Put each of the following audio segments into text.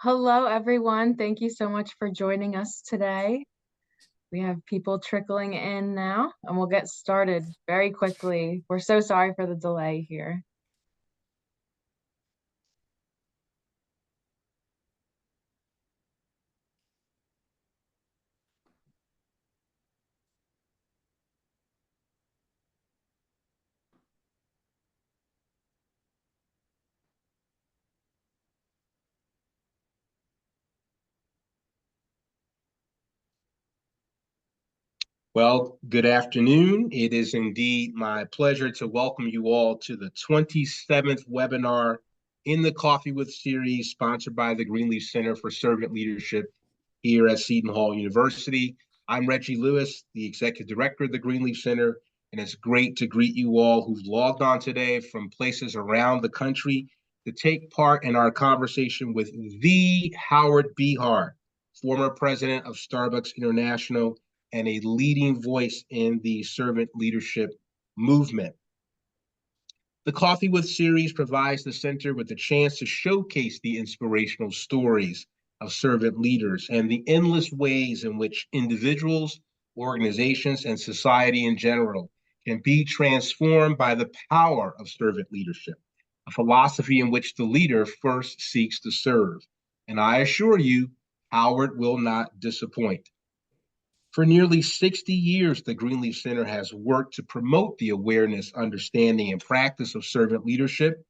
Hello, everyone. Thank you so much for joining us today. We have people trickling in now, and we'll get started very quickly. We're so sorry for the delay here. Well, good afternoon. It is indeed my pleasure to welcome you all to the 27th webinar in the Coffee with series sponsored by the Greenleaf Center for Servant Leadership here at Seton Hall University. I'm Reggie Lewis, the Executive Director of the Greenleaf Center, and it's great to greet you all who've logged on today from places around the country to take part in our conversation with the Howard Behar, former president of Starbucks International and a leading voice in the servant leadership movement. The Coffee with series provides the center with the chance to showcase the inspirational stories of servant leaders and the endless ways in which individuals, organizations, and society in general can be transformed by the power of servant leadership, a philosophy in which the leader first seeks to serve. And I assure you, Howard will not disappoint. For nearly 60 years, the Greenleaf Center has worked to promote the awareness, understanding, and practice of servant leadership.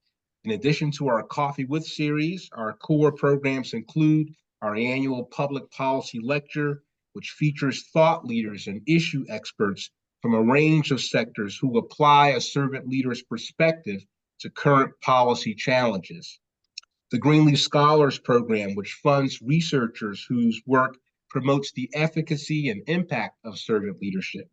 In addition to our Coffee with series, our core programs include our annual public policy lecture, which features thought leaders and issue experts from a range of sectors who apply a servant leader's perspective to current policy challenges. The Greenleaf Scholars Program, which funds researchers whose work promotes the efficacy and impact of servant leadership.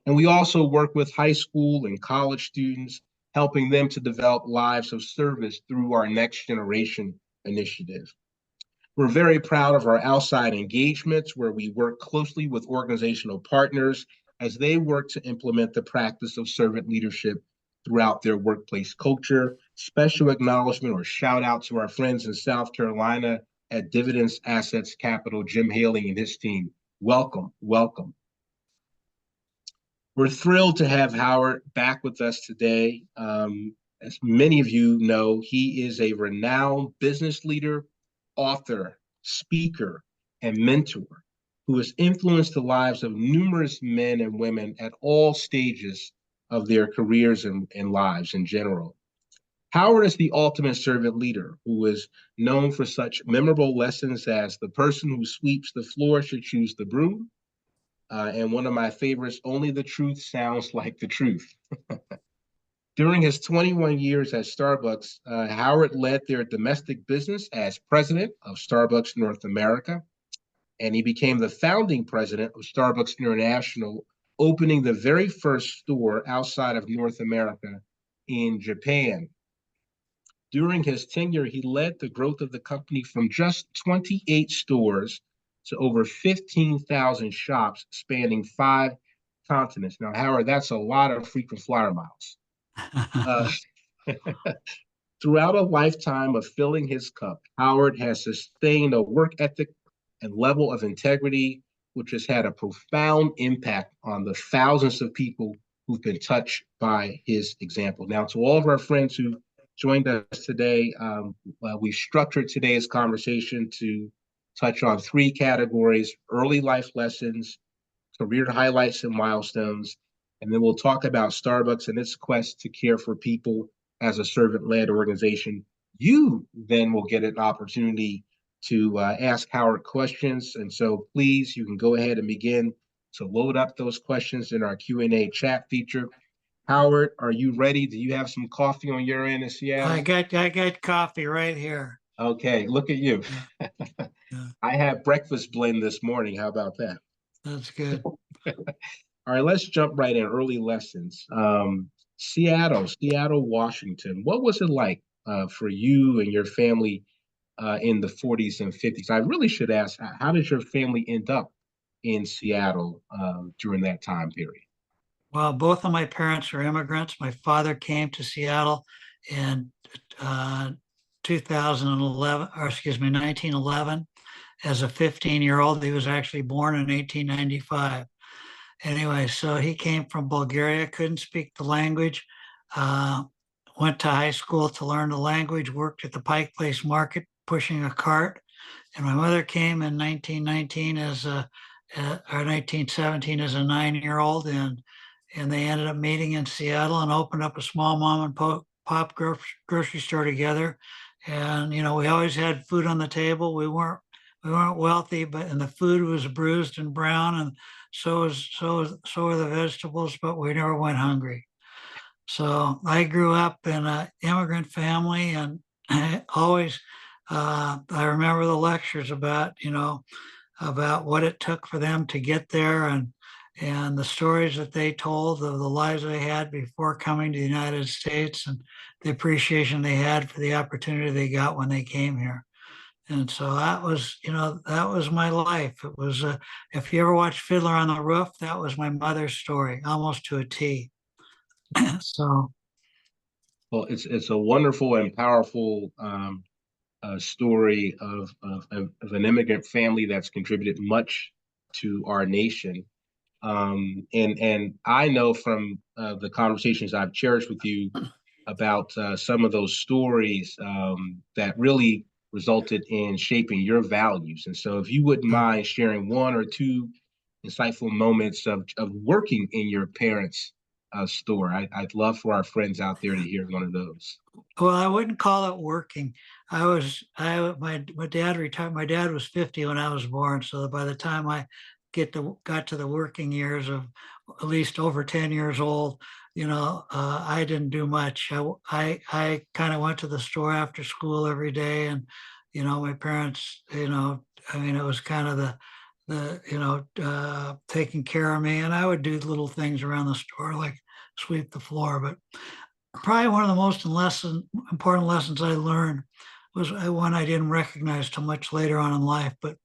And we also work with high school and college students, helping them to develop lives of service through our Next Generation initiative. We're very proud of our outside engagements where we work closely with organizational partners as they work to implement the practice of servant leadership throughout their workplace culture. Special acknowledgement or shout out to our friends in South Carolina at Dividends Assets Capital, Jim Haling and his team. Welcome, welcome. We're thrilled to have Howard back with us today. As many of you know, he is a renowned business leader, author, speaker, and mentor who has influenced the lives of numerous men and women at all stages of their careers and lives in general. Howard is the ultimate servant leader who is known for such memorable lessons as the person who sweeps the floor should choose the broom. And one of my favorites, only the truth sounds like the truth. During his 21 years at Starbucks, Howard led their domestic business as president of Starbucks North America, and he became the founding president of Starbucks International, opening the very first store outside of North America in Japan. During his tenure, he led the growth of the company from just 28 stores to over 15,000 shops spanning 5 continents. Now, Howard, that's a lot of frequent flyer miles. Uh, Throughout a lifetime of filling his cup, Howard has sustained a work ethic and level of integrity, which has had a profound impact on the thousands of people who've been touched by his example. Now, to all of our friends who joined us today, we structured today's conversation to touch on 3 categories: early life lessons, career highlights and milestones, and then we'll talk about Starbucks and its quest to care for people as a servant-led organization. You then will get an opportunity to ask Howard questions, and so please, you can go ahead and begin to load up those questions in our Q&A chat feature. Howard, are you ready? Do you have some coffee on your end in I Seattle? got coffee right here. Okay, look at you. Yeah, yeah, I had breakfast blend this morning. How about that? that's good. All right, let's jump right in. Early lessons. Seattle, Washington. What was it like for you and your family in the 40s and 50s? I really should ask, how did your family end up in Seattle during that time period? Well, both of my parents are immigrants. My father came to Seattle in 2011, or excuse me, 1911 as a 15-year-old. He was actually born in 1895. Anyway, so he came from Bulgaria, couldn't speak the language, uh, went to high school to learn the language, worked at the Pike Place Market pushing a cart. And my mother came in 1919 or 1917 as a 9-year-old, and they ended up meeting in Seattle and opened up a small mom and pop grocery store together. And we always had food on the table. We weren't wealthy, and the food was bruised and brown, and so were the vegetables, but we never went hungry. So I grew up in an immigrant family, and I always I remember the lectures about what it took for them to get there, and the stories that they told of the lives they had before coming to the United States, and the appreciation they had for the opportunity they got when they came here. And so that was my life. It was, if you ever watched Fiddler on the Roof, that was my mother's story, almost to a T. So, Well, it's a wonderful and powerful story of an immigrant family that's contributed much to our nation. And I know from the conversations I've cherished with you about some of those stories that really resulted in shaping your values. And so, if you wouldn't mind sharing one or two insightful moments of working in your parents' store, I'd love for our friends out there to hear one of those. well, I wouldn't call it working. My dad retired. My dad was 50 when I was born. So by the time I got to the working years of at least over 10 years old, I didn't do much. I kind of went to the store after school every day, and my parents, I mean, it was kind of the taking care of me, and I would do little things around the store like sweep the floor. But probably one of the most important lessons I learned was one I didn't recognize till much later on in life. But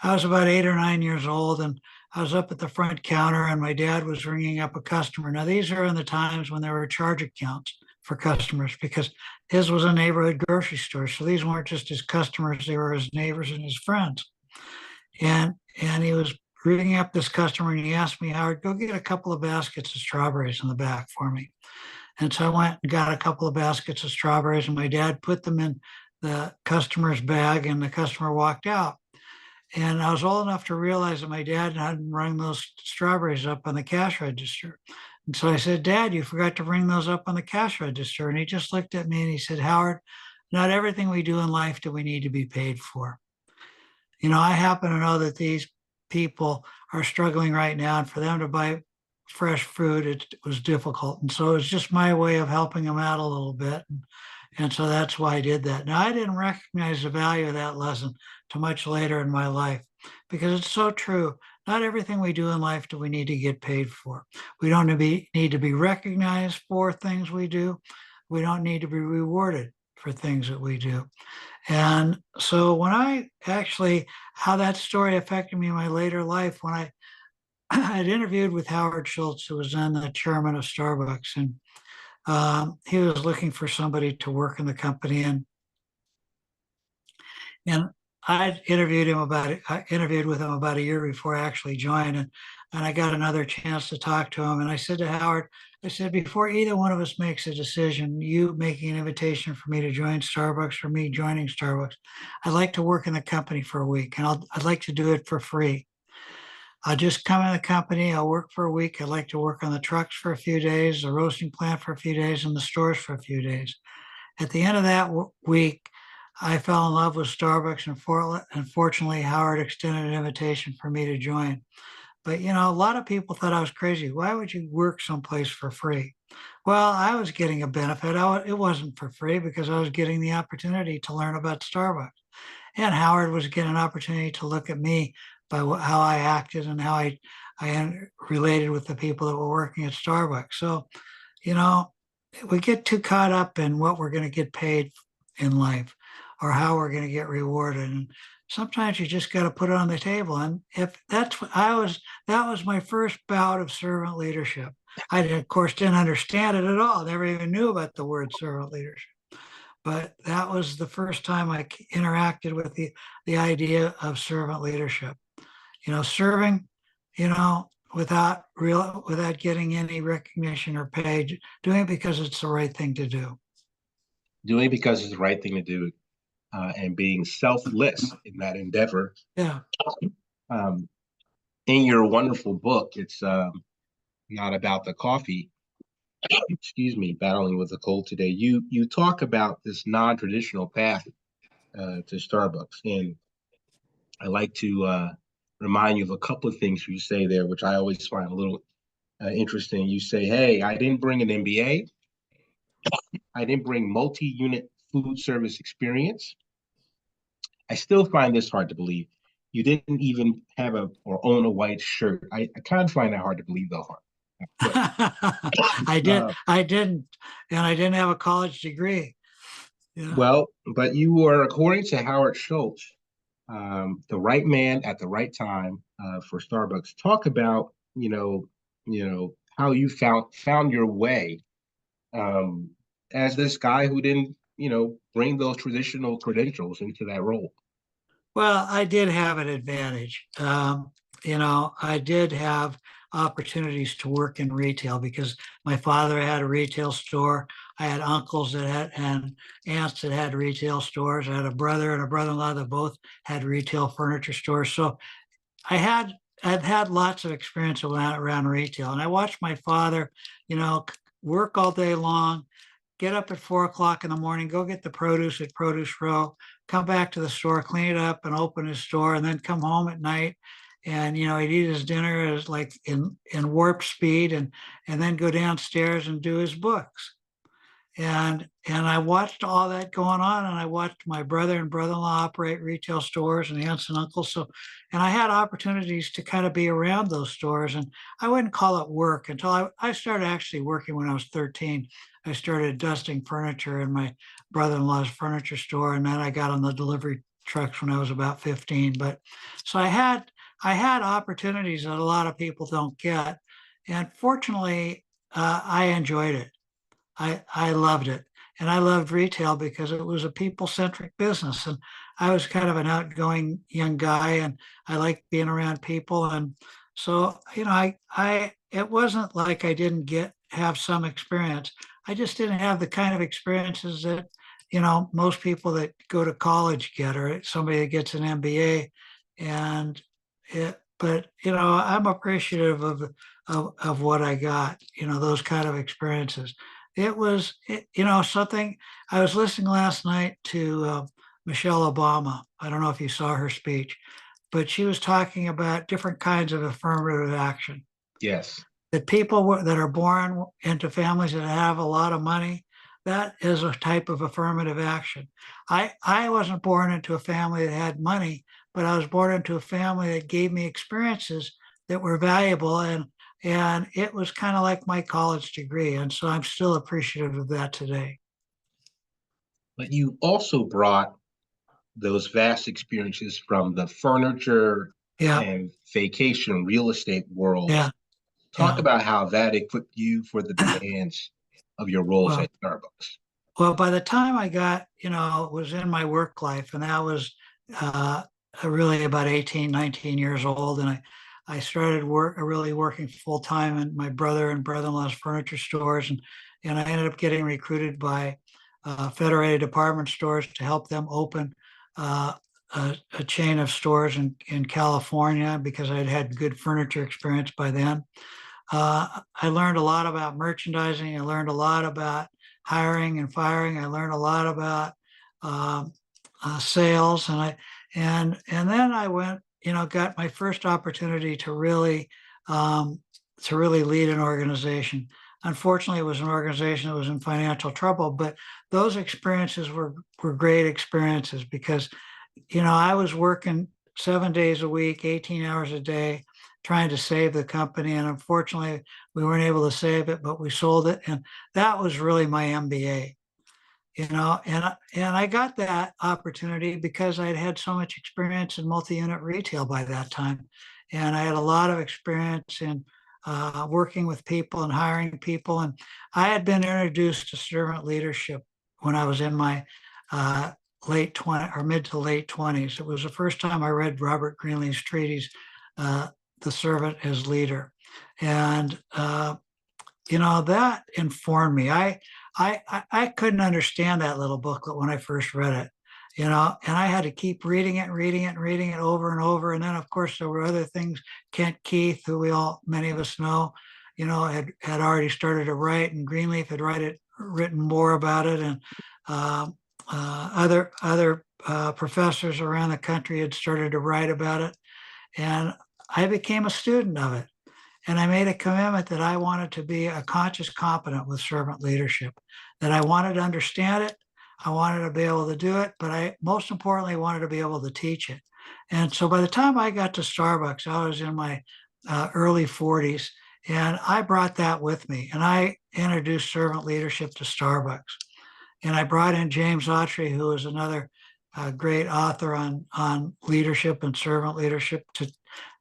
I was about 8 or 9 years old, and I was up at the front counter, and my dad was ringing up a customer. Now, these are in the times when there were charge accounts for customers, because his was a neighborhood grocery store. So these weren't just his customers, they were his neighbors and his friends. And he was ringing up this customer, and he asked me, "Howard, go get a couple of baskets of strawberries in the back for me." And so I went and got a couple of baskets of strawberries, and my dad put them in the customer's bag, and the customer walked out. And I was old enough to realize that my dad hadn't rung those strawberries up on the cash register. And so I said, "Dad, you forgot to ring those up on the cash register." And he just looked at me and he said, "Howard, not everything we do in life do we need to be paid for." I happen to know that these people are struggling right now, and for them to buy fresh fruit, it was difficult. And so it's just my way of helping them out a little bit. And so that's why I did that. Now, I didn't recognize the value of that lesson till much later in my life, because it's so true. Not everything we do in life do we need to get paid for. We don't need to be recognized for things we do. We don't need to be rewarded for things that we do. And so how that story affected me in my later life, when I had interviewed with Howard Schultz, who was then the chairman of Starbucks, and he was looking for somebody to work in the company, and I interviewed with him about a year before I actually joined, and I got another chance to talk to him. And I said to Howard, I said, "Before either one of us makes a decision, you making an invitation for me to join Starbucks or me joining Starbucks, I'd like to work in the company for a week, and I'd like to do it for free. I'll just come in the company, I'll work for a week. I'd like to work on the trucks for a few days, the roasting plant for a few days, and the stores for a few days." At the end of that week, I fell in love with Starbucks, and fortunately, Howard extended an invitation for me to join. But a lot of people thought I was crazy. Why would you work someplace for free? Well, I was getting a benefit. It wasn't for free, because I was getting the opportunity to learn about Starbucks. And Howard was getting an opportunity to look at me by how I acted and how I related with the people that were working at Starbucks. So, you know, we get too caught up in what we're going to get paid in life or how we're going to get rewarded. And sometimes you just got to put it on the table. And if that's what that was my first bout of servant leadership. I, of course, didn't understand it at all. Never even knew about the word servant leadership. but that was the first time I interacted with the idea of servant leadership. Serving, without getting any recognition or pay, doing it because it's the right thing to do. Doing it because it's the right thing to do, and being selfless in that endeavor. Yeah. Um, in your wonderful book, it's not about the coffee. Excuse me, battling with a cold today. You talk about this non-traditional path to Starbucks, and I like to remind you of a couple of things you say there, which I always find a little interesting. You say, "Hey, I didn't bring an MBA. I didn't bring multi-unit food service experience. I still find this hard to believe. You didn't even have or own a white shirt. I kind of find that hard to believe, though, Hart. But, I didn't, and I didn't have a college degree. Yeah. well, but you were, according to Howard Schultz, the right man at the right time for Starbucks. Talk about how you found your way um, as this guy who didn't bring those traditional credentials into that role. Well, I did have an advantage. I did have opportunities to work in retail because my father had a retail store. I had uncles that had and aunts that had retail stores. I had a brother and a brother-in-law that both had retail furniture stores. So I've had lots of experience around retail, and I watched my father, work all day long, get up at 4 o'clock in the morning, go get the produce at Produce Row, come back to the store, clean it up and open his store, and then come home at night. And he'd eat his dinner as like in warp speed, and then go downstairs and do his books. And I watched all that going on, and I watched my brother and brother-in-law operate retail stores and aunts and uncles. So, and I had opportunities to kind of be around those stores, and I wouldn't call it work until I started actually working when I was 13. I started dusting furniture in my brother-in-law's furniture store, and then I got on the delivery trucks when I was about 15. But so I had opportunities that a lot of people don't get, and fortunately, I enjoyed it. I loved it. And I loved retail because it was a people-centric business. And I was kind of an outgoing young guy, and I liked being around people. And so, it wasn't like I didn't have some experience. I just didn't have the kind of experiences that, most people that go to college get, or somebody that gets an MBA. And but I'm appreciative of what I got, those kind of experiences. It was, something. I was listening last night to Michelle Obama. I don't know if you saw her speech, but she was talking about different kinds of affirmative action. Yes. That people that are born into families that have a lot of money, that is a type of affirmative action. I wasn't born into a family that had money, but I was born into a family that gave me experiences that were valuable, and it was kind of like my college degree. And so I'm still appreciative of that today. But you also brought those vast experiences from the furniture Yeah, and vacation real estate worlds. yeah, Talk yeah. about how that equipped you for the demands of your roles Well, at Starbucks. well, by the time I got, was in my work life, and that was uh, really about 18, 19 years old. And I started really working full time in my brother and brother-in-law's furniture stores. And I ended up getting recruited by Federated Department Stores to help them open uh, a chain of stores in California because I'd had good furniture experience by then. I learned a lot about merchandising. I learned a lot about hiring and firing. I learned a lot about um, sales, and then I went, got my first opportunity to really lead an organization. Unfortunately, it was an organization that was in financial trouble, but those experiences were great experiences because, I was working 7 days a week, 18 hours a day, trying to save the company. And unfortunately, we weren't able to save it, but we sold it. And that was really my MBA, and I got that opportunity because I'd had so much experience in multi-unit retail by that time. And I had a lot of experience in working with people and hiring people. And I had been introduced to servant leadership when I was in my late 20 or mid to late 20s. It was the first time I read Robert Greenleaf's treatise, The Servant as Leader. And that informed me. I couldn't understand that little booklet when I first read it, and I had to keep reading it, reading it over and over. And then, of course, there were other things. Kent Keith, who many of us know, had already started to write, and Greenleaf had written more about it, and other professors around the country had started to write about it, and I became a student of it. And I made a commitment that I wanted to be a conscious competent with servant leadership, that I wanted to understand it. I wanted to be able to do it, but I most importantly wanted to be able to teach it. And so by the time I got to Starbucks, I was in my early 40s, and I brought that with me. And I introduced servant leadership to Starbucks. And I brought in James Autry, who is another great author on leadership and servant leadership,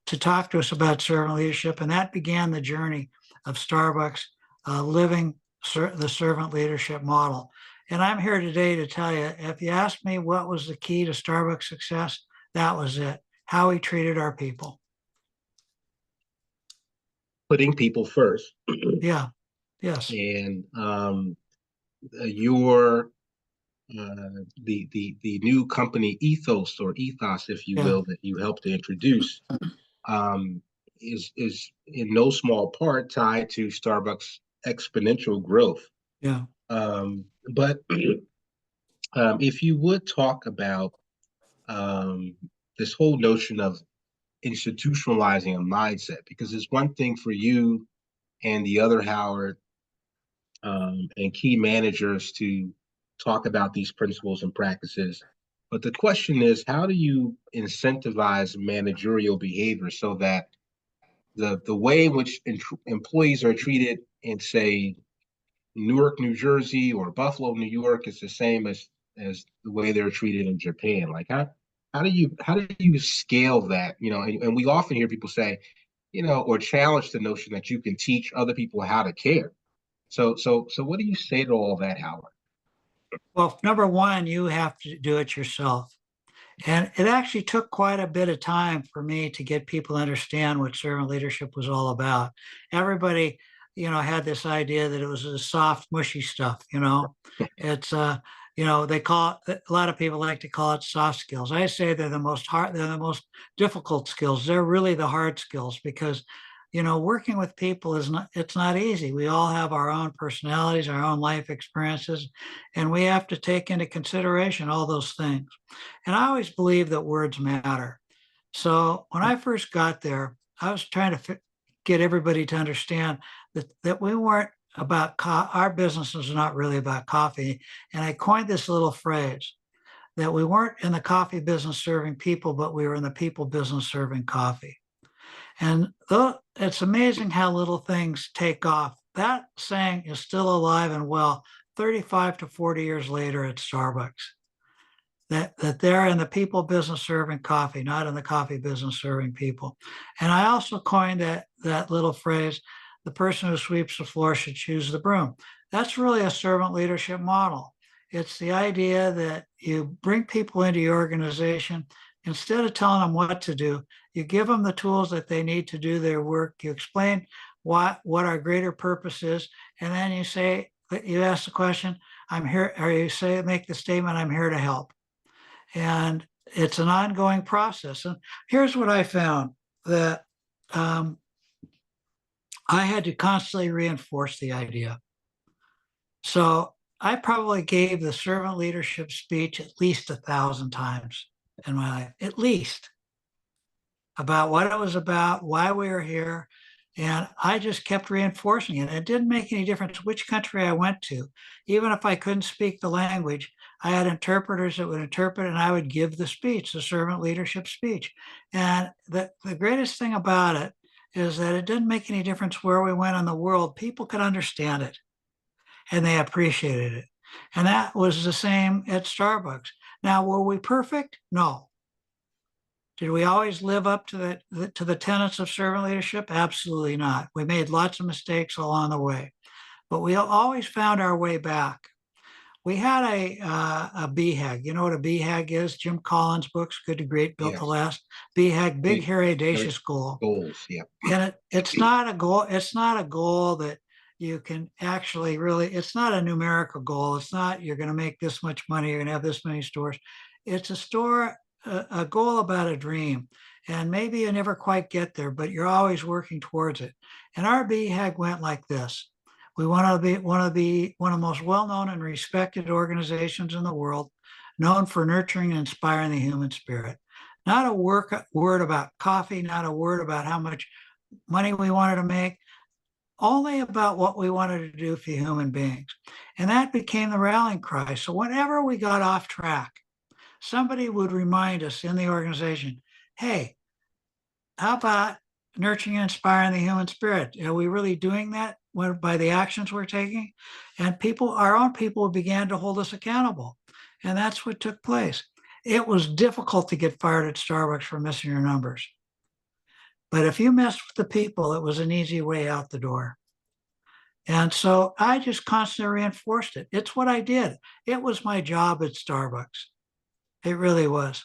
to talk to us about servant leadership. And that began the journey of Starbucks living the servant leadership model. And I'm here today to tell you, if you ask me what was the key to Starbucks success, that was it, how we treated our people. Putting people first. Yeah, yes. And your the new company ethos, if you will, that you helped to introduce, is in no small part tied to Starbucks exponential growth. Yeah. But if you would talk about this whole notion of institutionalizing a mindset, because it's one thing for you and the other Howard and key managers to talk about these principles and practices. But the question is, how do you incentivize managerial behavior so that the way in which employees are treated in, say, Newark, New Jersey, or Buffalo, New York, is the same as the way they're treated in Japan? Like how do you scale that? And we often hear people say, or challenge the notion that you can teach other people how to care. So what do you say to all that, Howard? Well, number one, you have to do it yourself. And it actually took quite a bit of time for me to get people to understand what servant leadership was all about. Everybody, had this idea that it was a soft, mushy stuff. It's they call it, a lot of people like to call it soft skills. I say they're the most difficult skills. They're really the hard skills because working with people it's not easy. We all have our own personalities, our own life experiences, and we have to take into consideration all those things. And I always believe that words matter. So when I first got there, I was trying to get everybody to understand that we weren't about our business was not really about coffee. And I coined this little phrase that we weren't in the coffee business serving people, but we were in the people business serving coffee. And it's amazing how little things take off. That saying is still alive and well 35 to 40 years later at Starbucks. That they're in the people business serving coffee, not in the coffee business serving people. And I also coined that little phrase, the person who sweeps the floor should choose the broom. That's really a servant leadership model. It's the idea that you bring people into your organization. Instead of telling them what to do, you give them the tools that they need to do their work. You explain what our greater purpose is. And then you ask the question, I'm here, or make the statement, I'm here to help. And it's an ongoing process. And here's what I found, that I had to constantly reinforce the idea. So I probably gave the servant leadership speech at least 1,000 times in my life, at least, about what it was about, why we were here. And I just kept reinforcing it. It didn't make any difference which country I went to. Even if I couldn't speak the language, I had interpreters that would interpret, and I would give the speech, the servant leadership speech. And the greatest thing about it is that it didn't make any difference where we went in the world. People could understand it, and they appreciated it. And that was the same at Starbucks. Now, were we perfect? No. Did we always live up to the tenets of servant leadership? Absolutely not. We made lots of mistakes along the way, but we always found our way back. we had a BHAG. You know what a BHAG is? Jim Collins' books, Good to Great, Built to Yes. Last. BHAG, Big, Big Hairy, Hairy Audacious Goal. goals. Yeah. And it's not a goal. It's not a goal that you can actually really, it's not a numerical goal. It's not, you're going to make this much money. You're going to have this many stores. It's a goal about a dream. And maybe you never quite get there, but you're always working towards it. And our BHAG went like this. We want to be one of the most well-known and respected organizations in the world, known for nurturing and inspiring the human spirit. Not a word about coffee, not a word about how much money we wanted to make, only about what we wanted to do for human beings. And that became the rallying cry. So whenever we got off track, somebody would remind us in the organization, hey, how about nurturing and inspiring the human spirit? Are we really doing that by the actions we're taking? And our own people began to hold us accountable. And that's what took place. It was difficult to get fired at Starbucks for missing your numbers. But if you messed with the people, it was an easy way out the door. And so I just constantly reinforced it. It's what I did. It was my job at Starbucks. It really was.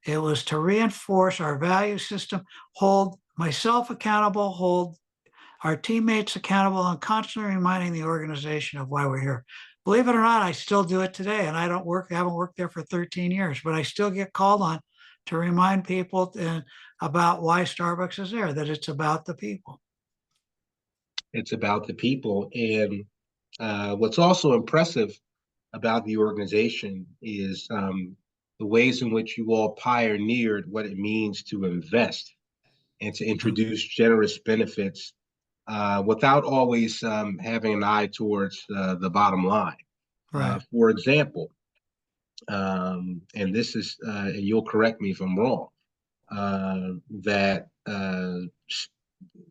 It was to reinforce our value system, hold myself accountable, hold our teammates accountable, and constantly reminding the organization of why we're here. Believe it or not, I still do it today. And I haven't worked there for 13 years, but I still get called on to remind people about why Starbucks is there, that it's about the people. It's about the people. And what's also impressive about the organization is the ways in which you all pioneered what it means to invest and to introduce generous benefits without always having an eye towards the bottom line. Right. For example, and this is, and you'll correct me if I'm wrong, that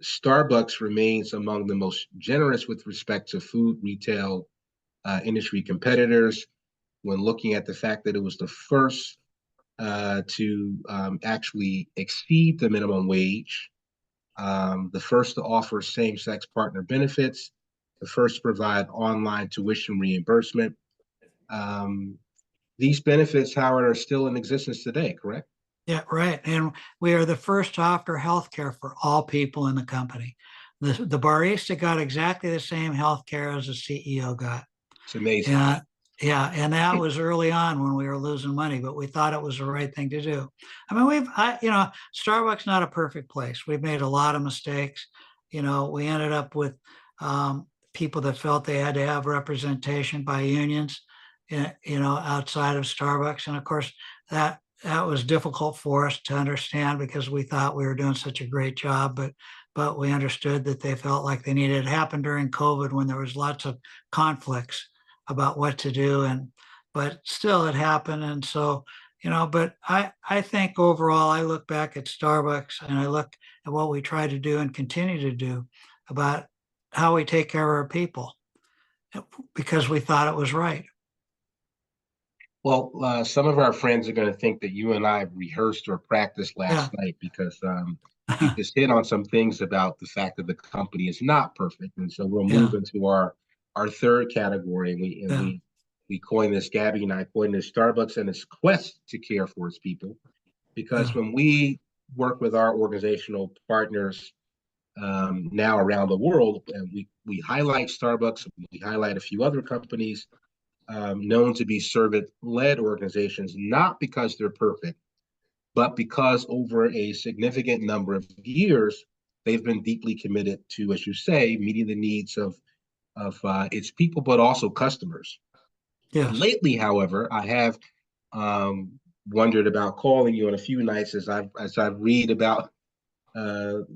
Starbucks remains among the most generous with respect to food retail industry competitors when looking at the fact that it was the first to actually exceed the minimum wage, the first to offer same-sex partner benefits, the first to provide online tuition reimbursement. These benefits, Howard, are still in existence today, correct? Yeah, right. And we are the first to offer health care for all people in the company. The barista got exactly the same health care as the CEO got. It's amazing. Yeah, and that was early on when we were losing money, but we thought it was the right thing to do. I mean, Starbucks not a perfect place. We've made a lot of mistakes. We ended up with people that felt they had to have representation by unions, outside of Starbucks, and of course that was difficult for us to understand because we thought we were doing such a great job, but we understood that they felt like they needed it. It happened during COVID when there was lots of conflicts about what to do, but still it happened. And so, but I think overall I look back at Starbucks and I look at what we try to do and continue to do about how we take care of our people because we thought it was right. Well, some of our friends are going to think that you and I rehearsed or practiced last night because you just hit on some things about the fact that the company is not perfect, and so we'll move into our third category, and we coined this. Gabby and I coined this Starbucks and its quest to care for its people, because when we work with our organizational partners now around the world, and we highlight Starbucks, we highlight a few other companies known to be servant-led organizations, not because they're perfect, but because over a significant number of years, they've been deeply committed to, as you say, meeting the needs of its people, but also customers. Yes. Lately, however, I have wondered about calling you on a few nights as I read about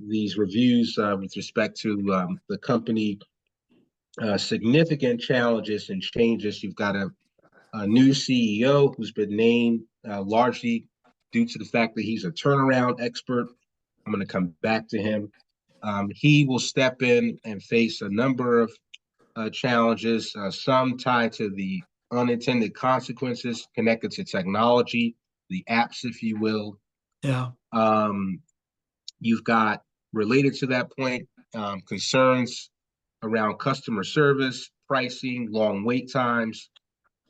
these reviews with respect to the company, significant challenges and changes. You've got a new CEO who's been named largely due to the fact that he's a turnaround expert. I'm going to come back to him. He will step in and face a number of challenges, some tied to the unintended consequences connected to technology, the apps, if you will. Yeah. You've got, related to that point, concerns around customer service, pricing, long wait times.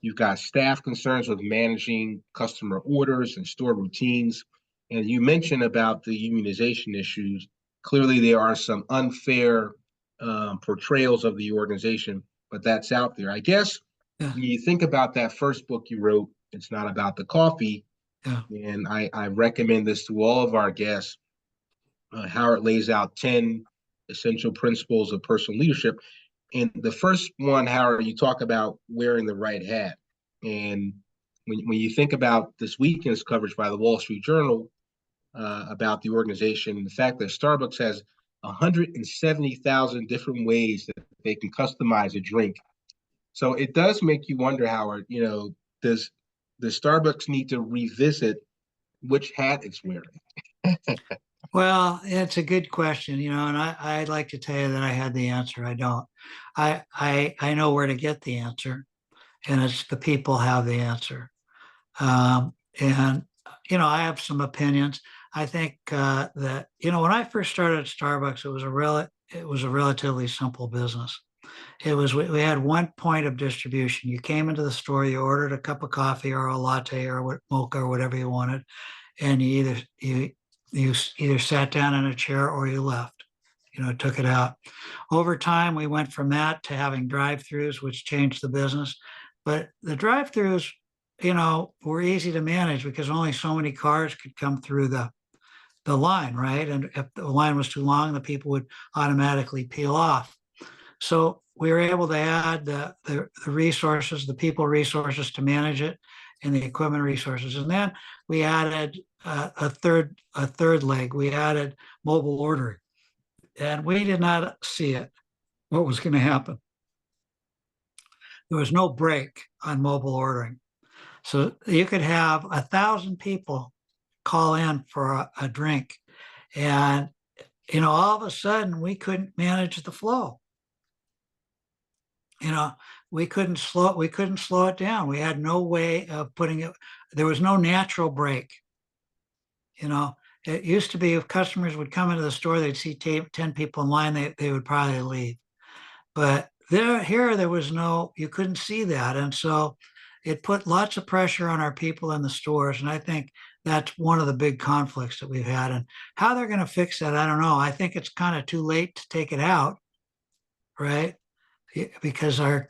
You've got staff concerns with managing customer orders and store routines. And you mentioned about the unionization issues. Clearly, there are some unfair portrayals of the organization, but that's out there. I guess Yeah, when you think about that first book you wrote, It's Not About the Coffee, yeah. and I recommend this to all of our guests. Howard lays out 10 essential principles of personal leadership. And the first one, Howard, you talk about wearing the right hat. And when you think about this weekend's coverage by the Wall Street Journal about the organization, the fact that Starbucks has 170,000 different ways that they can customize a drink. So it does make you wonder, Howard, does Starbucks need to revisit which hat it's wearing? Well, it's a good question, and I'd like to tell you that I had the answer. I don't. I know where to get the answer, and it's the people have the answer. And I have some opinions. I think that when I first started at Starbucks, it was a relatively simple business. We had one point of distribution. You came into the store, you ordered a cup of coffee or a latte or what mocha or whatever you wanted, and you either sat down in a chair or you left. Took it out. Over time, we went from that to having drive-throughs, which changed the business. But the drive-throughs, were easy to manage because only so many cars could come through the line, right? And if the line was too long, the people would automatically peel off. So we were able to add the resources, the people resources to manage it, and the equipment resources. And then we added a third leg. We added mobile ordering, and we did not see it. What was going to happen? There was no break on mobile ordering, so you could have 1,000 people call in for a drink, and all of a sudden we couldn't manage the flow. We couldn't slow it down. We had no way of putting it. There was no natural break. It used to be if customers would come into the store, they'd see 10 people in line, they would probably leave. But there was no, you couldn't see that. And so it put lots of pressure on our people in the stores. And I think that's one of the big conflicts that we've had. And how they're going to fix that, I don't know. I think it's kind of too late to take it out, right? Because I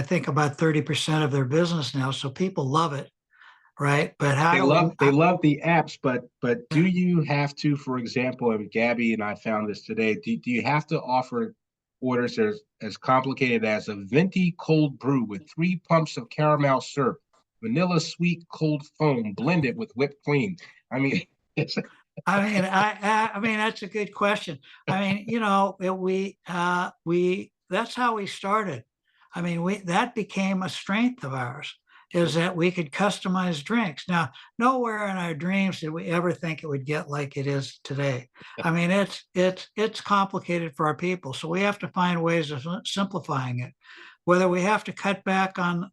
think about 30% of their business now. So people love it, right? But They love the apps, but do you have to, for example, and Gabby and I found this today, do you have to offer orders as complicated as a venti cold brew with 3 pumps of caramel syrup, vanilla sweet cold foam blended with whipped cream? I mean, it's I mean, that's a good question. I mean, we that's how we started. I mean, that became a strength of ours, is that we could customize drinks. Now, nowhere in our dreams did we ever think it would get like it is today. I mean, it's complicated for our people, so we have to find ways of simplifying it. Whether we have to cut back on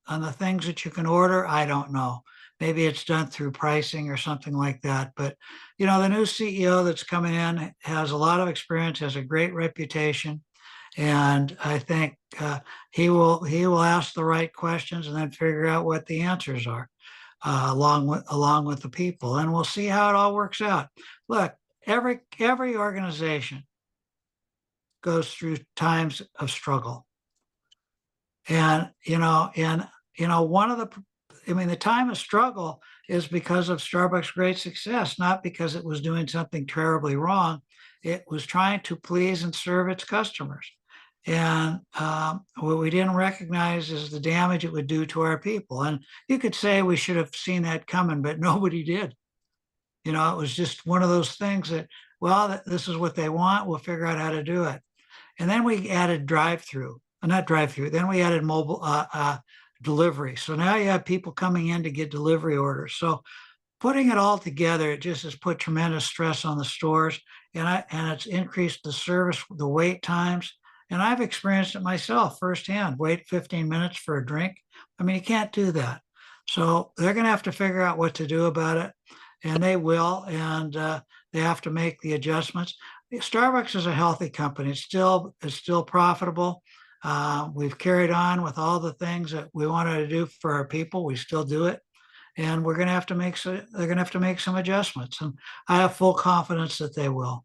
the things that you can order, I don't know. Maybe it's done through pricing or something like that. But the new CEO that's coming in has a lot of experience, has a great reputation, and I think he will ask the right questions and then figure out what the answers are, along with the people, and we'll see how it all works out. Look, every organization goes through times of struggle, and one of the time of struggle is because of Starbucks' great success, not because it was doing something terribly wrong. It was trying to please and serve its customers. And what we didn't recognize is the damage it would do to our people. And you could say we should have seen that coming, but nobody did. It was just one of those things that, well, this is what they want. We'll figure out how to do it. And then we added not drive-through. Then we added mobile delivery. So now you have people coming in to get delivery orders. So putting it all together, it just has put tremendous stress on the stores, and it's increased the service, the wait times. And I've experienced it myself firsthand. Wait 15 minutes for a drink. I mean, you can't do that. So they're going to have to figure out what to do about it, and they will. And they have to make the adjustments. Starbucks is a healthy company. It's still profitable. We've carried on with all the things that we wanted to do for our people. We still do it. And we're going to have to make they're going to have to make some adjustments. And I have full confidence that they will.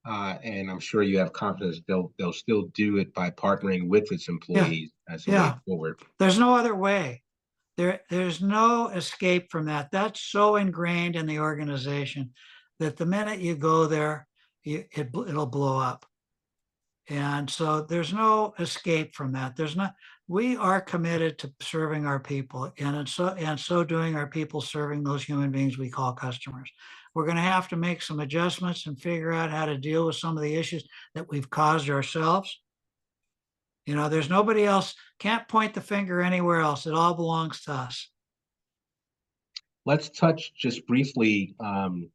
And I'm sure you have confidence they'll still do it by partnering with its employees as a way forward. There's no other way. There's no escape from that. That's so ingrained in the organization that the minute you go there, it'll blow up. And so there's no escape from that. We are committed to serving our people, and in so doing, our people serving those human beings we call customers. We're going to have to make some adjustments and figure out how to deal with some of the issues that we've caused ourselves. There's nobody else, can't point the finger anywhere else. It all belongs to us. Let's touch just briefly on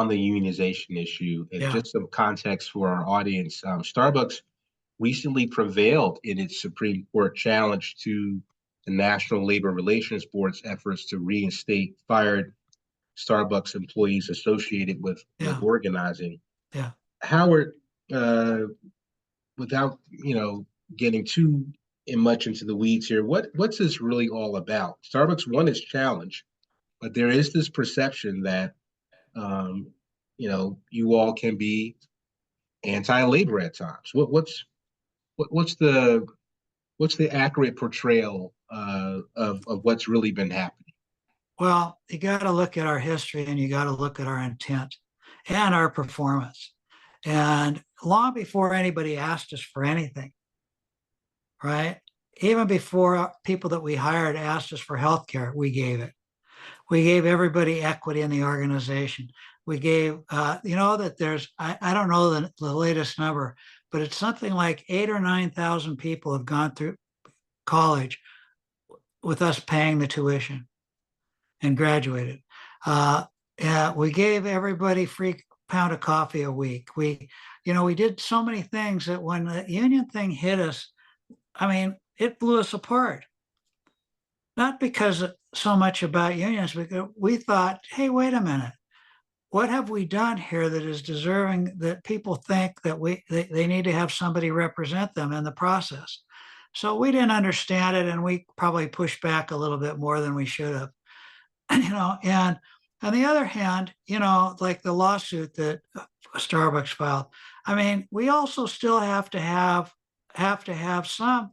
the unionization issue and just some context for our audience. Starbucks recently prevailed in its Supreme Court challenge to the National Labor Relations Board's efforts to reinstate fired Starbucks employees associated with organizing. Howard, without getting too much into the weeds here, what's this really all about? Starbucks won its challenge, but there is this perception that you all can be anti-labor at times. What's the accurate portrayal of what's really been happening? Well, you got to look at our history, and you got to look at our intent and our performance. And long before anybody asked us for anything, right? Even before people that we hired asked us for health care, we gave it. We gave everybody equity in the organization. We gave, that there's, I don't know the latest number, but it's something like 8,000 or 9,000 people have gone through college with us paying the tuition and graduated. We gave everybody free pound of coffee a week. We did so many things that when the union thing hit us, it blew us apart. Not because so much about unions, because we thought, hey, wait a minute. What have we done here that is deserving that people think that they need to have somebody represent them in the process? So we didn't understand it, and we probably pushed back a little bit more than we should have. And on the other hand, like the lawsuit that Starbucks filed, we also still have to have some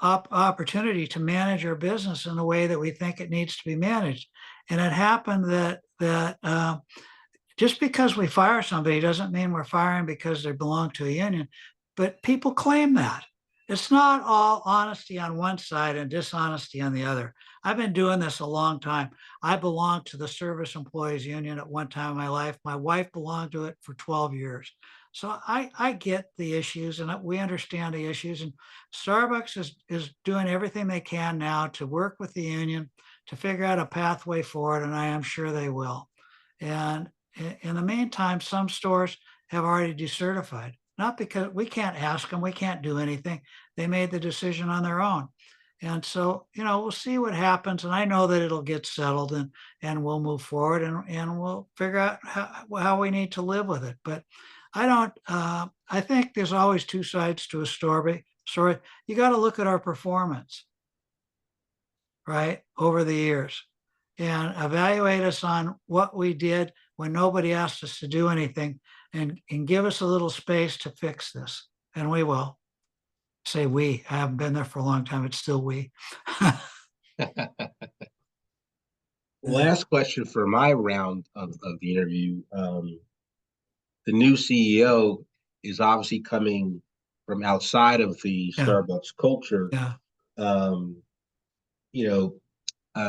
opportunity to manage our business in the way that we think it needs to be managed. And it happened that just because we fire somebody doesn't mean we're firing because they belong to a union, but people claim that. It's not all honesty on one side and dishonesty on the other. I've been doing this a long time. I belonged to the Service Employees Union at one time in my life. My wife belonged to it for 12 years. So I get the issues, and we understand the issues. And Starbucks is doing everything they can now to work with the union to figure out a pathway forward, and I am sure they will. And in the meantime, some stores have already decertified. Not because we can't ask them, we can't do anything. They made the decision on their own. And so, we'll see what happens. And I know that it'll get settled, and we'll move forward, and we'll figure out how we need to live with it. But I think there's always two sides to a story. You got to look at our performance, right, over the years, and evaluate us on what we did when nobody asked us to do anything, and give us a little space to fix this. And we will. Say we. I haven't been there for a long time. It's still we. Last question for my round of the interview. The new CEO is obviously coming from outside of the Starbucks culture.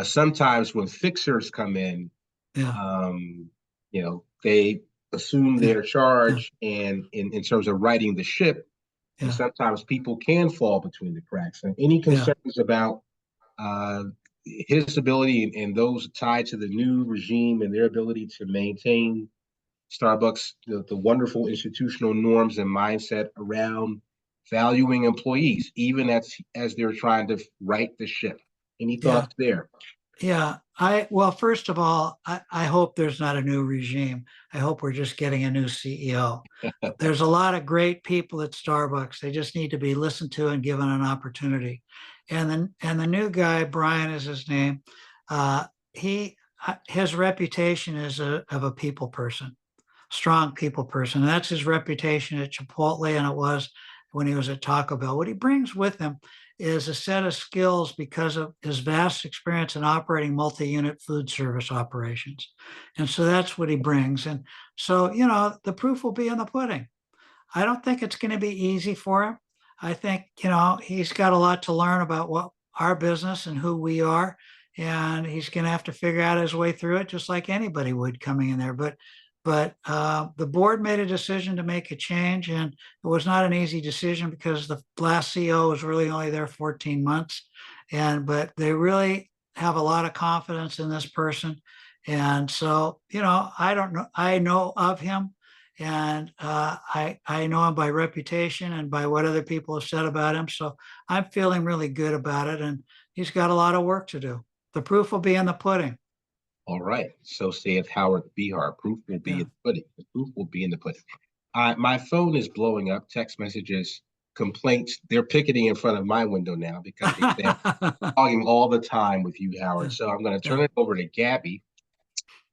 Sometimes when fixers come in, they assume their charge and in terms of righting the ship. And sometimes people can fall between the cracks. And any concerns about his ability and those tied to the new regime and their ability to maintain Starbucks, the wonderful institutional norms and mindset around valuing employees, even as they're trying to right the ship. Any thoughts there? Yeah, Well, first of all, I hope there's not a new regime. I hope we're just getting a new CEO. There's a lot of great people at Starbucks. They just need to be listened to and given an opportunity. And the new guy, Brian is his name. He his reputation is of a people person, strong people person. And that's his reputation at Chipotle, and it was when he was at Taco Bell. What he brings with him is a set of skills because of his vast experience in operating multi-unit food service operations. And so that's what he brings. And so, the proof will be in the pudding. I don't think it's going to be easy for him. I think, he's got a lot to learn about what our business and who we are. And he's going to have to figure out his way through it, just like anybody would coming in there. But the board made a decision to make a change, and it was not an easy decision because the last CEO was really only there 14 months. But they really have a lot of confidence in this person. And so, I don't know, I know of him. And I know him by reputation and by what other people have said about him. So I'm feeling really good about it. And he's got a lot of work to do. The proof will be in the pudding. All right. So saith Howard Behar. Proof will be in the pudding. The proof will be in the pudding. My phone is blowing up. Text messages, complaints. They're picketing in front of my window now because they're talking all the time with you, Howard. So I'm going to turn it over to Gabby,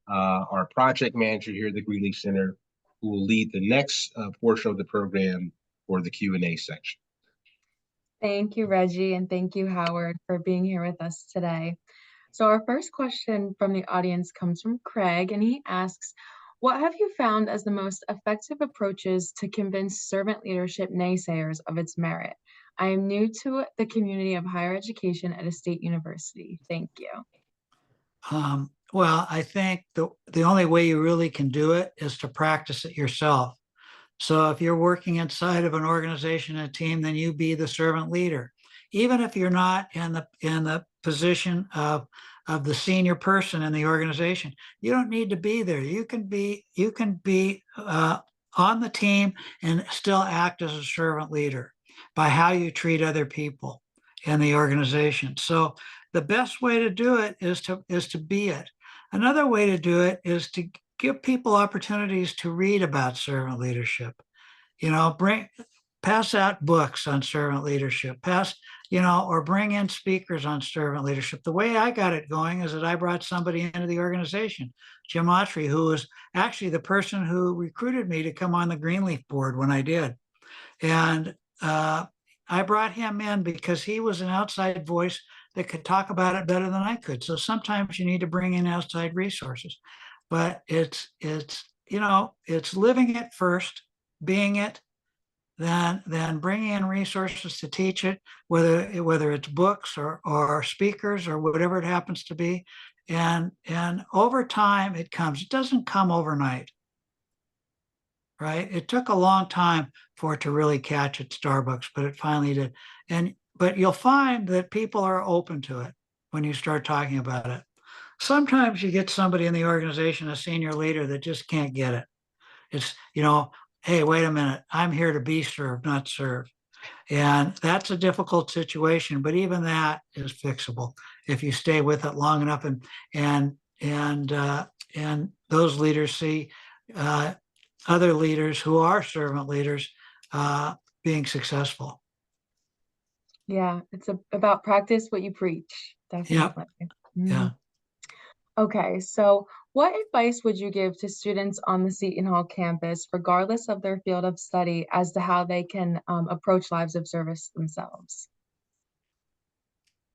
our project manager here at the Greenleaf Center, who will lead the next portion of the program for the Q&A section. Thank you, Reggie, and thank you, Howard, for being here with us today. So our first question from the audience comes from Craig, and he asks, what have you found as the most effective approaches to convince servant leadership naysayers of its merit? I am new to the community of higher education at a state university. Thank you. Well, I think the only way you really can do it is to practice it yourself. So if you're working inside of an organization and a team, then you be the servant leader. Even if you're not in the position of the senior person in the organization, you don't need to be there. You can be on the team and still act as a servant leader by how you treat other people in the organization. So the best way to do it is to be it. Another way to do it is to give people opportunities to read about servant leadership. Pass out books on servant leadership, or bring in speakers on servant leadership. The way I got it going is that I brought somebody into the organization, Jim Autry, who was actually the person who recruited me to come on the Greenleaf board when I did. And I brought him in because he was an outside voice that could talk about it better than I could. So sometimes you need to bring in outside resources, but it's living it first, being it, then bringing in resources to teach it, whether it's books or speakers or whatever it happens to be. And over time it comes. It doesn't come overnight, right? It took a long time for it to really catch at Starbucks, but it finally did. But you'll find that people are open to it when you start talking about it. Sometimes you get somebody in the organization, a senior leader, that just can't get it. It's, hey, wait a minute, I'm here to be served, not serve. And that's a difficult situation, but even that is fixable if you stay with it long enough and those leaders see other leaders who are servant leaders being successful. Yeah, it's about practice what you preach. Definitely. Yep. Mm-hmm. Yeah. Okay, so what advice would you give to students on the Seton Hall campus, regardless of their field of study, as to how they can approach lives of service themselves?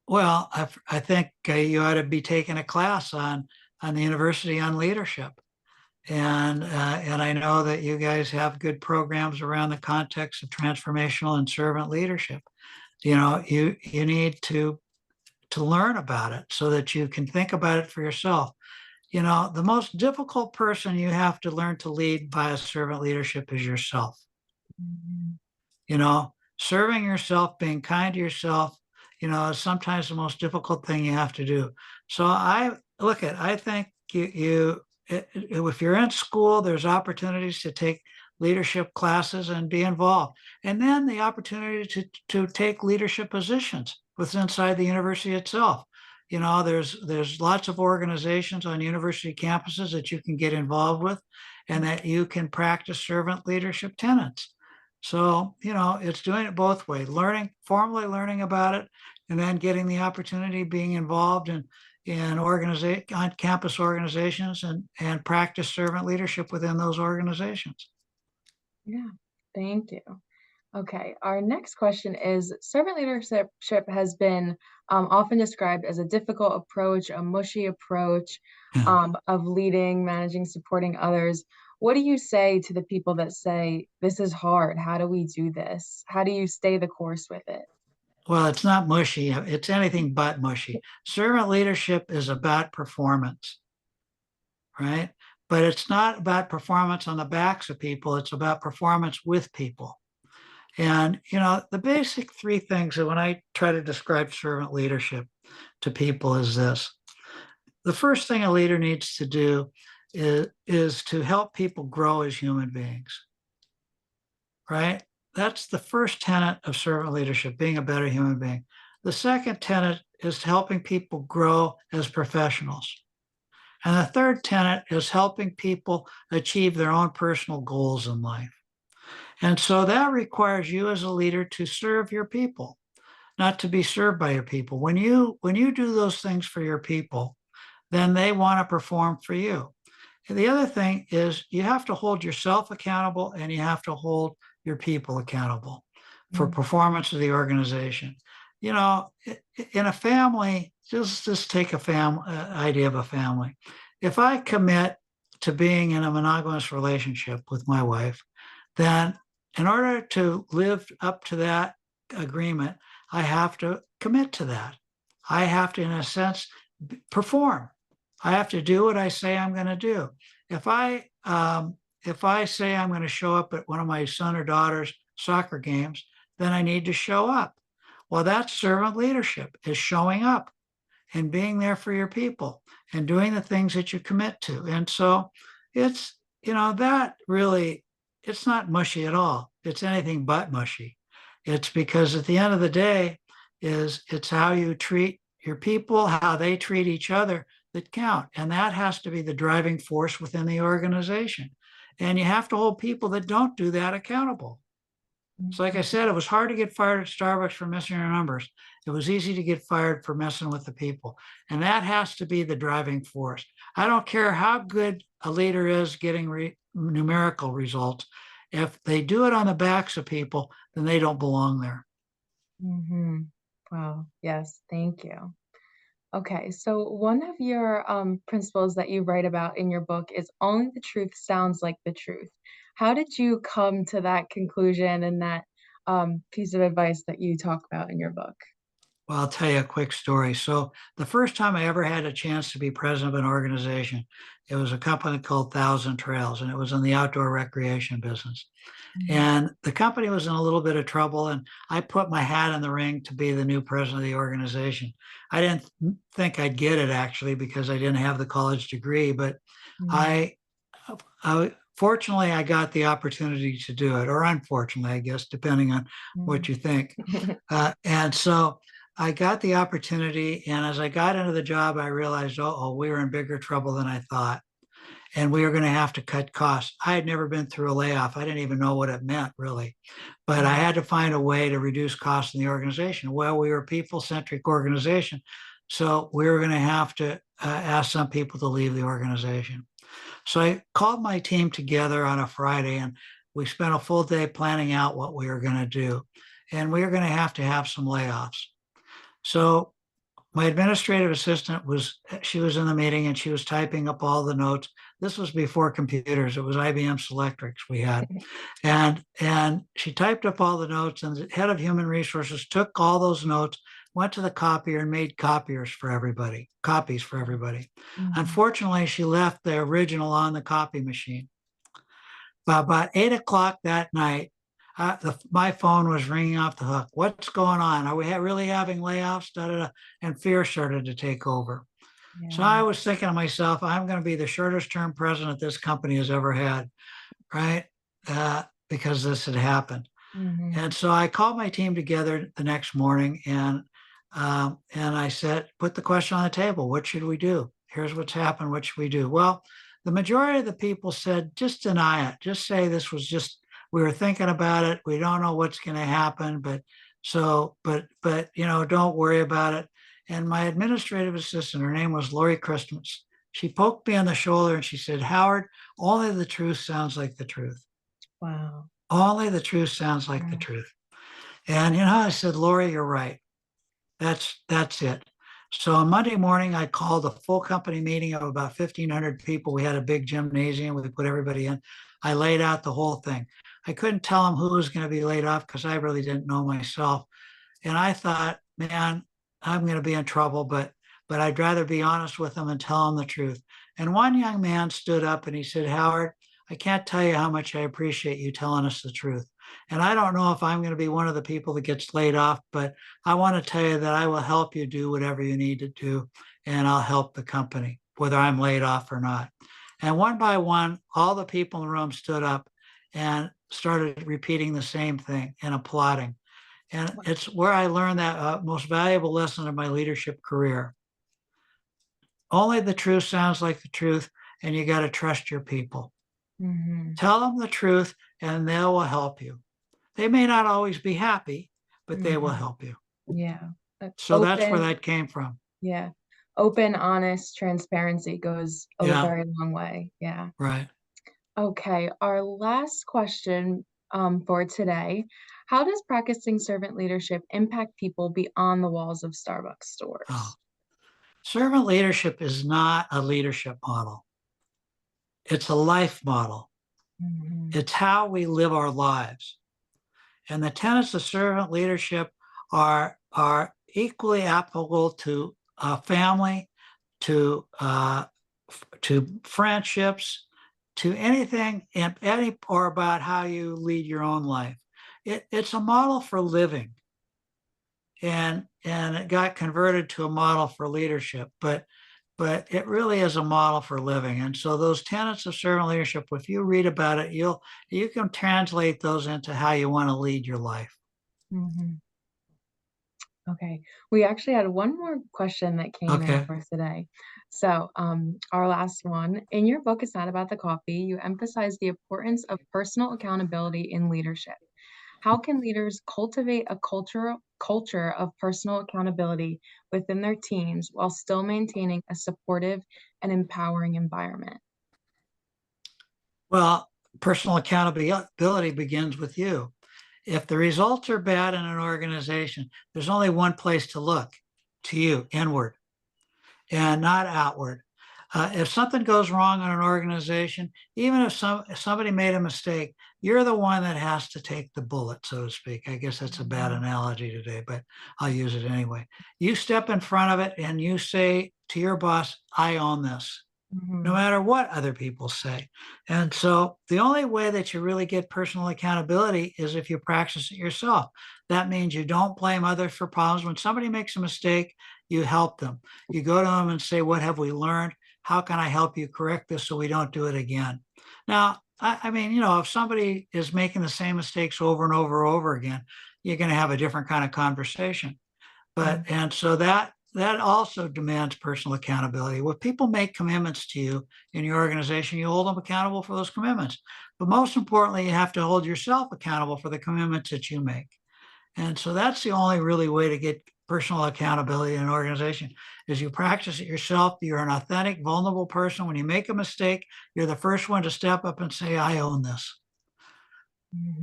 Well, I think you ought to be taking a class on the university on leadership. And I know that you guys have good programs around the context of transformational and servant leadership. You need to learn about it so that you can think about it for yourself. The most difficult person you have to learn to lead by a servant leadership is yourself. Mm-hmm. Serving yourself, being kind to yourself, is sometimes the most difficult thing you have to do. So I think if you're in school, there's opportunities to take leadership classes and be involved. And then the opportunity to take leadership positions within inside the university itself. You know, there's lots of organizations on university campuses that you can get involved with and that you can practice servant leadership tenets. So, you know, it's doing it both ways, formally learning about it, and then getting the opportunity being involved in on campus organizations and practice servant leadership within those organizations. Yeah, thank you. Okay, our next question is servant leadership has been often described as a difficult approach, a mushy approach of leading, managing, supporting others. What do you say to the people that say, this is hard? How do we do this? How do you stay the course with it? Well, it's not mushy. It's anything but mushy. Servant leadership is about performance, right? But it's not about performance on the backs of people. It's about performance with people. And, you know, the basic three things that when I try to describe servant leadership to people is this. The first thing a leader needs to do is to help people grow as human beings, right? That's the first tenet of servant leadership, being a better human being. The second tenet is helping people grow as professionals. And the third tenet is helping people achieve their own personal goals in life. And so that requires you as a leader to serve your people, not to be served by your people. When you do those things for your people, then they want to perform for you. And the other thing is you have to hold yourself accountable and you have to hold your people accountable for performance of the organization. You know, in a family, just take idea of a family. If I commit to being in a monogamous relationship with my wife, then in order to live up to that agreement, I have to commit to that. I have to, in a sense, perform. I have to do what I say I'm going to do. If I say I'm going to show up at one of my son or daughter's soccer games, then I need to show up. Well, that's servant leadership, is showing up and being there for your people and doing the things that you commit to. And so it's, you know, that really, it's not mushy at all. It's anything but mushy. It's because at the end of the day, it's how you treat your people, how they treat each other that count. And that has to be the driving force within the organization. And you have to hold people that don't do that accountable. So like I said, it was hard to get fired at Starbucks for missing your numbers. It was easy to get fired for messing with the people. And that has to be the driving force. I don't care how good a leader is getting numerical results. If they do it on the backs of people, then they don't belong there. Wow. Yes. Thank you. Okay, so one of your principles that you write about in your book is only the truth sounds like the truth. How did you come to that conclusion and that piece of advice that you talk about in your book? Well, I'll tell you a quick story. So the first time I ever had a chance to be president of an organization, it was a company called Thousand Trails, and it was in the outdoor recreation business. And the company was in a little bit of trouble, and I put my hat in the ring to be the new president of the organization. I didn't think I'd get it actually because I didn't have the college degree, but I fortunately I got the opportunity to do it, or unfortunately, I guess, depending on what you think. And so I got the opportunity, and as I got into the job, I realized, oh, we were in bigger trouble than I thought. And we were going to have to cut costs. I had never been through a layoff. I didn't even know what it meant really, but I had to find a way to reduce costs in the organization. Well, we were a people-centric organization, so we were going to have to ask some people to leave the organization. So I called my team together on a Friday, and we spent a full day planning out what we were going to do. And we were going to have some layoffs. So my administrative assistant she was in the meeting and she was typing up all the notes. This was before computers. It was IBM Selectrics we had. And she typed up all the notes, and the head of human resources took all those notes, went to the copier and made copies for everybody. Unfortunately, she left the original on the copy machine. By about 8 o'clock that night, my phone was ringing off the hook. What's going on? Are we really having layoffs? Da, da, da. And fear started to take over. So I was thinking to myself, I'm going to be the shortest term president this company has ever had, right? Because this had happened. And so I called my team together the next morning, and And I said, put the question on the table. What should we do? Here's what's happened. What should we do? Well, the majority of the people said, just deny it. Just say this was just, we were thinking about it. We don't know what's going to happen, but, don't worry about it. And my administrative assistant, her name was Lori Christmas. She poked me on the shoulder and she said, Howard, only the truth sounds like the truth. Wow. Only the truth sounds like the truth. And, I said, Lori, you're right. That's it. So on Monday morning, I called a full company meeting of about 1,500 people. We had a big gymnasium. We put everybody in. I laid out the whole thing. I couldn't tell them who was going to be laid off because I really didn't know myself. And I thought, man, I'm going to be in trouble, but I'd rather be honest with them and tell them the truth. And one young man stood up and he said, Howard, I can't tell you how much I appreciate you telling us the truth. And I don't know if I'm going to be one of the people that gets laid off, but I want to tell you that I will help you do whatever you need to do, and I'll help the company, whether I'm laid off or not. And one by one, all the people in the room stood up and started repeating the same thing and applauding. And it's where I learned that most valuable lesson of my leadership career. Only the truth sounds like the truth, and you got to trust your people. Mm-hmm. Tell them the truth, and they will help you. They may not always be happy, but they will help you. Yeah. So that's where that came from. Yeah. Open, honest transparency goes a very long way. Yeah. Right. Okay. Our last question for today. How does practicing servant leadership impact people beyond the walls of Starbucks stores? Oh. Servant leadership is not a leadership model. It's a life model. It's how we live our lives. And the tenets of servant leadership are equally applicable to family, to friendships, to anything or about how you lead your own life. It's a model for living, and it got converted to a model for leadership, but it really is a model for living. And so those tenets of servant leadership, if you read about it, you can translate those into how you want to lead your life. Okay. We actually had one more question that came in for today. So our last one. In your book, It's Not About the Coffee, you emphasize the importance of personal accountability in leadership. How can leaders cultivate a culture of personal accountability within their teams while still maintaining a supportive and empowering environment? Well, personal accountability begins with you. If the results are bad in an organization, there's only one place to look, to you, inward, and not outward. If something goes wrong in an organization, even if somebody made a mistake, you're the one that has to take the bullet, so to speak. I guess that's a bad analogy today, but I'll use it anyway. You step in front of it and you say to your boss, I own this, no matter what other people say. And so the only way that you really get personal accountability is if you practice it yourself. That means you don't blame others for problems. When somebody makes a mistake, you help them. You go to them and say, what have we learned? How can I help you correct this so we don't do it again? Now, I mean, if somebody is making the same mistakes over and over again, you're going to have a different kind of conversation. And so that also demands personal accountability. When people make commitments to you in your organization, you hold them accountable for those commitments. But most importantly, you have to hold yourself accountable for the commitments that you make. And so that's the only really way to get personal accountability in an organization is you practice it yourself. You're an authentic, vulnerable person. When you make a mistake, you're the first one to step up and say, I own this.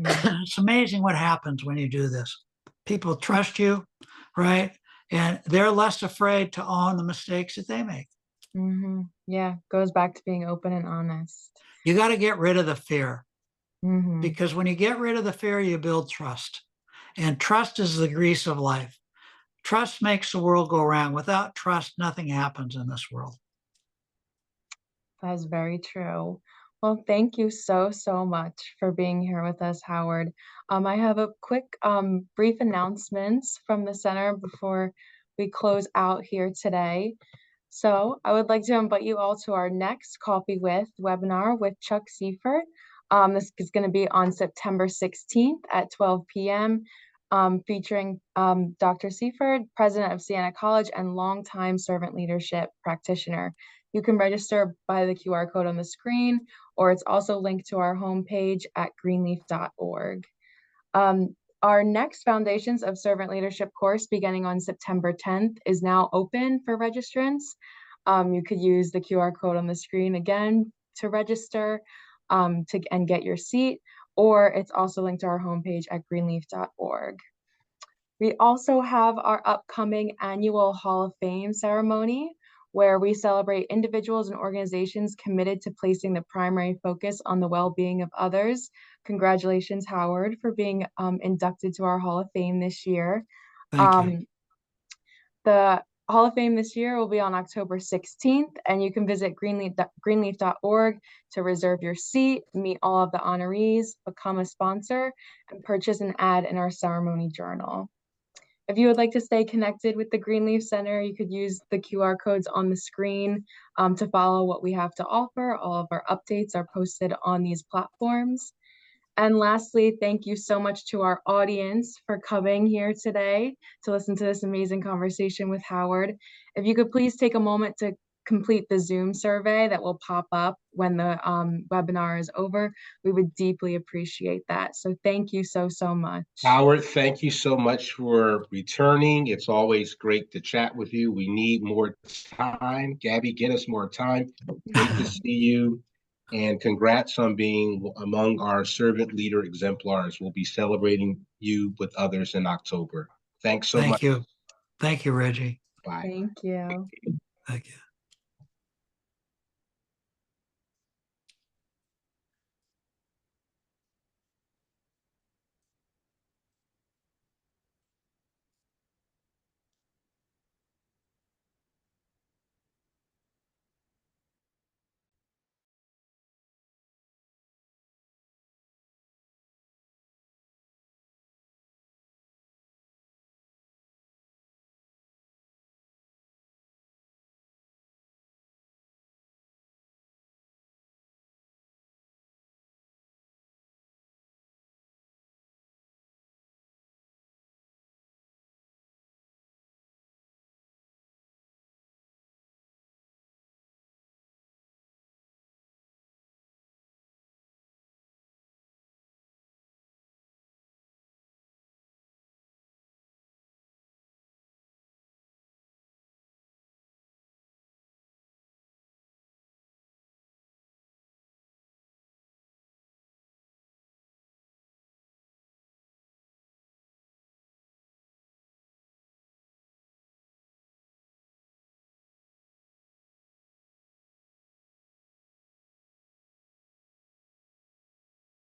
It's amazing what happens when you do this. People trust you, right? And they're less afraid to own the mistakes that they make. Yeah, goes back to being open and honest. You got to get rid of the fear because when you get rid of the fear, you build trust. And trust is the grease of life. Trust makes the world go round. Without trust, nothing happens in this world. That's very true. Well, thank you so, so much for being here with us, Howard. I have a quick, brief announcements from the center before we close out here today. So I would like to invite you all to our next Coffee With webinar with Chuck Seifert. This is going to be on September 16th at 12 p.m. featuring Dr. Seaford, president of Siena College and longtime servant leadership practitioner. You can register by the QR code on the screen, or it's also linked to our homepage at greenleaf.org. Our next Foundations of Servant Leadership course, beginning on September 10th, is now open for registrants. You could use the QR code on the screen again to register and get your seat, or it's also linked to our homepage at greenleaf.org. We also have our upcoming annual Hall of Fame ceremony, where we celebrate individuals and organizations committed to placing the primary focus on the well-being of others. Congratulations, Howard, for being inducted to our Hall of Fame this year. Thank you. The Hall of Fame this year will be on October 16th, and you can visit greenleaf.org to reserve your seat, meet all of the honorees, become a sponsor, and purchase an ad in our ceremony journal. If you would like to stay connected with the Greenleaf Center, you could use the QR codes on the screen to follow what we have to offer. All of our updates are posted on these platforms. And lastly, thank you so much to our audience for coming here today to listen to this amazing conversation with Howard. If you could please take a moment to complete the Zoom survey that will pop up when the webinar is over, we would deeply appreciate that. So thank you so much. Howard, thank you so much for returning. It's always great to chat with you. We need more time. Gabby, get us more time. Great to see you. And congrats on being among our servant leader exemplars. We'll be celebrating you with others in October. Thanks so much. Thank you. Thank you, Reggie. Bye. Thank you. Thank you.